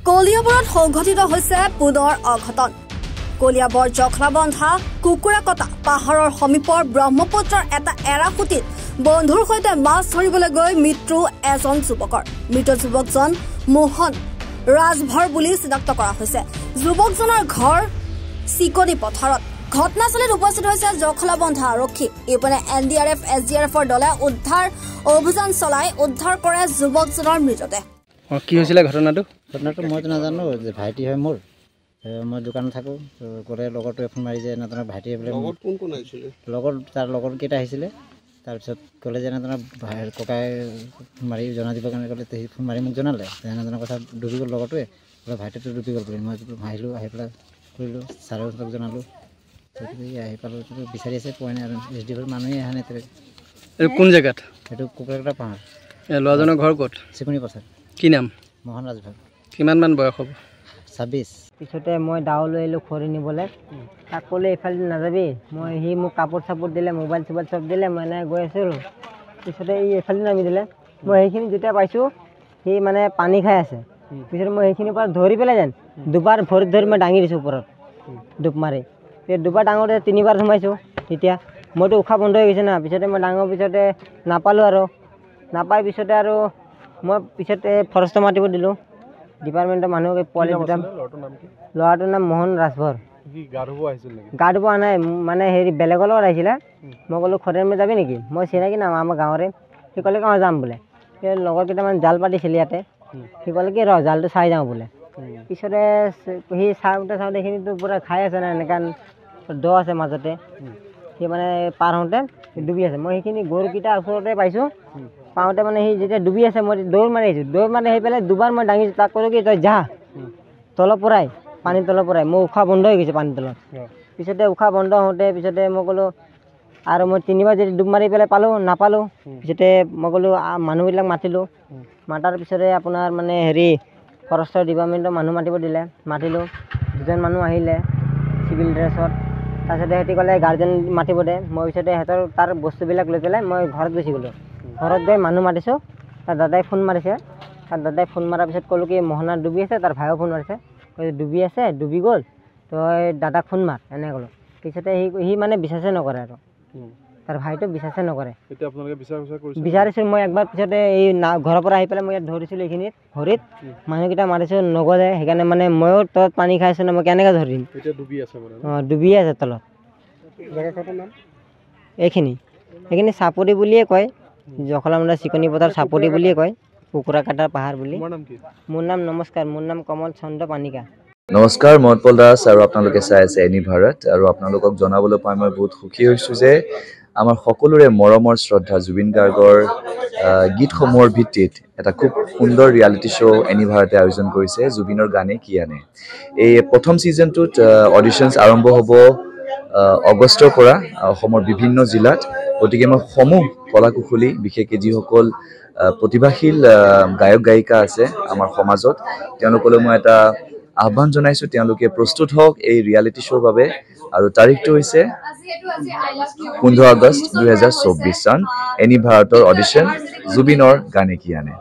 কলিয়াবৰত সংঘটিত হৈছে পুনৰ অঘটন। কলিয়াবৰ জখলাবন্ধা কুকুৰা কটা পাহাৰৰ সমীপৰ ব্ৰহ্মপুত্ৰৰ এটা এৰাসুতিত বন্ধুৰ সৈতে মাছ ধৰিবলৈ গৈ মৃত্যু এজন যুৱকৰ। মৃত যুৱকজন মোহন ৰাজভৰ বুলি চিনাক্ত কৰা হৈছে। যুৱকজনৰ ঘৰ চিকনি পথাৰত। ঘটনাস্থলীত উপস্থিত হৈছে জখলাবন্ধা আৰক্ষী। ইপিনে NDRF SDRFৰ দলে উদ্ধাৰ অভিযান চলাই উদ্ধাৰ কৰে যুৱকজনৰ মৃতদেহ। কি হৈছিলে ঘটনাটো মইতো নাজানো যে ভাইটি হয় মোৰ। মই দোকানত থাকোঁ কৰে লগৰটোৱে ফোন মাৰি যে এনেধৰণৰ ভাইটি বোলে লগৰ তাৰ লগৰ কেইটা আহিছিলে। তাৰপিছত ক'লে যে এনেধৰণৰ ককাই মাৰি জনাই দিবৰ কাৰণে ক'লে ফোন মাৰি মোক জনালে এনেধৰণৰ কথা ডুবি গ'ল লগৰটোৱে বোলে ভাইটিটো ডুবি গ'ল বুলি। মই আহিলোঁ আহি পেলাই কৰিলোঁ ছাৰৰ ওচৰত জনালোঁ। আহি পালোঁ বিচাৰি আছে পোৱা নাই আৰু SDFৰ মানুহে অহা নাই। কোন জেগাত? সেইটো কুকুৰাকটা পাহাৰ। ল'ৰাজনৰ ঘৰ ক'ত? চিকনি পথাৰ। কি নাম? মোহন ৰাজভৰ। কিমানমান বয়স হ'ব? 26। পিছতে মই দাও লৈ আহিলোঁ খৰি নিবলৈ। তাক ক'লে এইফালে নাযাবি। সি মোক কাপোৰ চাপোৰ দিলে, মোবাইল চোবাইল চব দিলে। মই এনেকৈ গৈ আছিলোঁ। পিছতে এইফালে নামি দিলে। মই সেইখিনি যেতিয়া পাইছোঁ সি মানে পানী খাই আছে। পিছতে মই সেইখিনিৰ পৰা ধৰি পেলাই যেন দুবাৰ ভৰিত ধৰি মই দাঙি দিছোঁ ওপৰত ডুব মাৰি। দুবাৰ ডাঙৰতে 3বাৰ সোমাইছোঁ। তেতিয়া মইতো উশাহ বন্ধ হৈ গৈছে না। পিছতে মই ডাঙৰ পিছতে নাপালোঁ আৰু নাপাই পিছতে আৰু মই পিছতে ফৰেষ্টৰ মাতিব দিলোঁ। ডিপাৰ্টমেণ্টৰ মানুহ পোৱালি দুটা। ল'ৰাটোৰ নাম মোহন ৰাজভৰ। গা ধুব অহা নাই মানে হেৰি বেলেগৰ লগত আহিছিলে। মই ক'লোঁ খৰিয়াল মাৰি যাবি নেকি? মই চিনাকি নাম আমাৰ গাঁৱৰে। সি ক'লে কি যাম বোলে। সেই লগৰ কেইটামান জাল পাতিছিলে ইয়াতে। সি ক'লে কি জালটো চাই যাওঁ বোলে। পিছতে সি চাওঁতে এইখিনিতো পূৰা খাই আছে না এনেকুৱা দ আছে মাজতে। সি মানে পাৰ হওঁতে ডুবি আছে। মই সেইখিনি গৰুকেইটা ওচৰতে পাইছোঁ। পাওঁতে মানে সি যেতিয়া ডুবি আছে মই দৌৰ মাৰি আহিছোঁ। দৌৰ মাৰি আহি পেলাই দুবাৰ মই দাঙিছোঁ। তাক ক'লোঁ কি তই যা তলৰ পৰাই পানীৰ তলৰ পৰাই। মোৰ উশাহ বন্ধ হৈ গৈছে পানীৰ তলত। পিছতে উশাহ বন্ধ হওঁতে পিছতে মই ক'লোঁ আৰু মই 3বাৰ যদি ডুব মাৰি পেলাই নাপালোঁ। পিছতে মই ক'লোঁ মানুহবিলাক মাতিলোঁ। মাতাৰ পিছতে আপোনাৰ মানে হেৰি ফৰেষ্টৰ ডিপাৰ্টমেণ্টৰ মানুহ মাতিব দিলে। মাতিলোঁ। 2জন মানুহ আহিলে চিভিল ড্ৰেছত। তাৰপিছতে সিহঁতি ক'লে গাৰ্জেন মাতিব দে। মই পিছতে তাৰ বস্তুবিলাক লৈ পেলাই মই ঘৰত গুচি গ'লোঁ। ঘৰত গৈ মানুহ মাতিছোঁ। তাৰ দাদাই ফোন মাৰিছে। তাৰ দাদাই ফোন মৰাৰ পিছত ক'লোঁ কি মোহনা ডুবি আছে। তাৰ ভায়েও ফোন মাৰিছে। কৈছে ডুবি আছে ডুবি গ'ল তই দাদাক ফোন মাৰ এনেকৈ ক'লোঁ। পিছতে সি মানে বিশ্বাসে নকৰে আৰু তাৰ ভাইটো বিশ্বাসে নকৰে। বিচাৰিছোঁ মই একবাৰ। পিছতে এই ঘৰৰ পৰা আহি পেলাই মই ইয়াত ধৰিছিলোঁ এইখিনিত ভৰিত মানুহকেইটা মাৰিছোঁ নগ'লে। সেইকাৰণে মানে ময়ো তলত পানী খাইছোঁ না মই কেনেকৈ ধৰিম। ডুবি আছে তলত। এইখিনি চাপৰি বুলিয়ে কয়। জখলাবন্ধা চিকনি পথাৰ চাপৰি বুলিয়ে কয়। কুকুৰা কাটাৰ পাহাৰ বুলি। মোৰ নাম নমস্কাৰ মোৰ নাম কমল চন্দ্ৰ পানিকা। নমস্কাৰ মই উৎপল দাস আৰু আপোনালোকে চাই আছে এনি ভাৰত। আৰু আপোনালোকক জনাবলৈ পাই মই বহুত সুখী হৈছোঁ যে আমাৰ সকলোৰে মৰমৰ শ্ৰদ্ধা জুবিন গাৰ্গৰ গীতসমূহৰ ভিত্তিত এটা খুব সুন্দৰ ৰিয়েলিটি শ্ব' এনি ভাৰতে আয়োজন কৰিছে জুবিনৰ গানে কি আনে। এই প্ৰথম ছিজনটোত অডিশ্যনছ আৰম্ভ হ'ব আগষ্টৰ পৰা অসমৰ বিভিন্ন জিলাত। গতিকে মই সমূহ কলা কুশলী বিশেষকৈ যিসকল প্ৰতিভাশীল গায়ক গায়িকা আছে আমাৰ সমাজত তেওঁলোকলৈ মই এটা আহ্বান জনাইছোঁ তেওঁলোকে প্ৰস্তুত হওক এই ৰিয়েলিটি শ্ব'ৰ বাবে। আৰু তাৰিখটো হৈছে 15 আগষ্ট 2024 চন। এনি ভাৰতৰ অডিশ্যন জুবিনৰ গানে কি আনে।